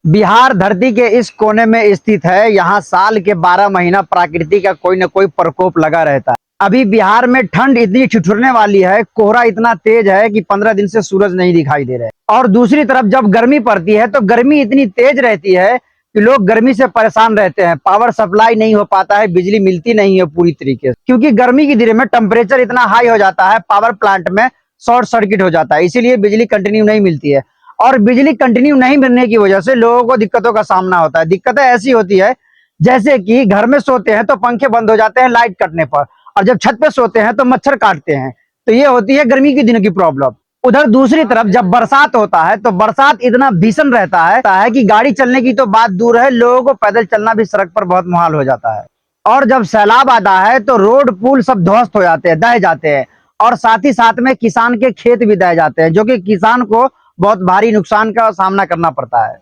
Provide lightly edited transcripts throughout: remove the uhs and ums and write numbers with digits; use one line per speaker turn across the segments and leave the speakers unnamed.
बिहार धरती के इस कोने में स्थित है। यहाँ साल के 12 महीना प्रकृति का कोई न कोई प्रकोप लगा रहता है। अभी बिहार में ठंड इतनी ठिठुरने वाली है, कोहरा इतना तेज है कि 15 दिन से सूरज नहीं दिखाई दे रहे। और दूसरी तरफ जब गर्मी पड़ती है तो गर्मी इतनी तेज रहती है कि लोग गर्मी से परेशान रहते हैं। पावर सप्लाई नहीं हो पाता है, बिजली मिलती नहीं है पूरी तरीके से, क्योंकि गर्मी के दिन में टेम्परेचर इतना हाई हो जाता है, पावर प्लांट में शॉर्ट सर्किट हो जाता है, इसीलिए बिजली कंटिन्यू नहीं मिलती है। और बिजली कंटिन्यू नहीं मिलने की वजह से लोगों को दिक्कतों का सामना होता है। दिक्कतें ऐसी होती है जैसे कि घर में सोते हैं तो पंखे बंद हो जाते हैं लाइट कटने पर, और जब छत पे सोते हैं तो मच्छर काटते हैं। तो ये होती है गर्मी के दिनों की प्रॉब्लम। उधर दूसरी तरफ जब बरसात होता है तो बरसात इतना भीषण रहता है कि गाड़ी चलने की तो बात दूर है, लोगों को पैदल चलना भी सड़क पर बहुत मुहाल हो जाता है। और जब सैलाब आता है तो रोड पुल सब ध्वस्त हो जाते हैं, दह जाते हैं, और साथ ही साथ में किसान के खेत भी दह जाते हैं, जो कि किसान को बहुत भारी नुकसान का सामना करना पड़ता है।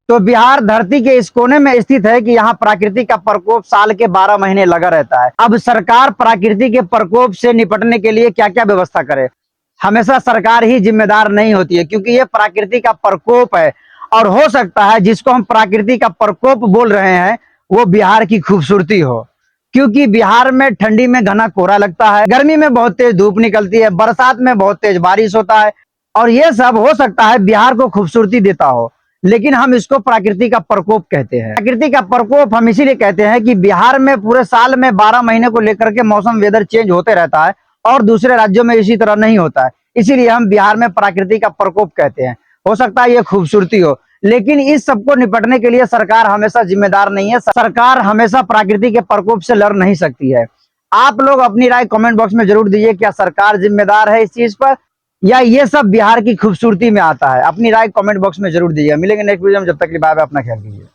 तो बिहार धरती के इस कोने में स्थित है कि यहाँ प्रकृति का प्रकोप साल के 12 महीने लगा रहता है। अब सरकार प्रकृति के प्रकोप से निपटने के लिए क्या क्या व्यवस्था करे? हमेशा सरकार ही जिम्मेदार नहीं होती है, क्योंकि ये प्रकृति का प्रकोप है। और हो सकता है जिसको हम प्रकृति का प्रकोप बोल रहे हैं वो बिहार की खूबसूरती हो, क्योंकि बिहार में ठंडी में घना कोहरा लगता है, गर्मी में बहुत तेज धूप निकलती है, बरसात में बहुत तेज बारिश होता है, और ये सब हो सकता है बिहार को खूबसूरती देता हो, लेकिन हम इसको प्रकृति का प्रकोप कहते हैं। प्रकृति का प्रकोप हम इसीलिए कहते हैं कि बिहार में पूरे साल में 12 महीने को लेकर के मौसम वेदर चेंज होते रहता है, और दूसरे राज्यों में इसी तरह नहीं होता है, इसीलिए हम बिहार में प्रकृति का प्रकोप कहते हैं। हो सकता है ये खूबसूरती हो, लेकिन इस सबको निपटने के लिए सरकार हमेशा जिम्मेदार नहीं है। सरकार हमेशा प्रकृति के प्रकोप से लड़ नहीं सकती है। आप लोग अपनी राय कमेंट बॉक्स में जरूर दीजिए, क्या सरकार जिम्मेदार है इस चीज पर, या ये सब बिहार की खूबसूरती में आता है? अपनी राय कमेंट बॉक्स में जरूर दीजिए। मिलेंगे नेक्स्ट वीडियो में, जब तक के लिए बाय बाय, अपना ख्याल कीजिए।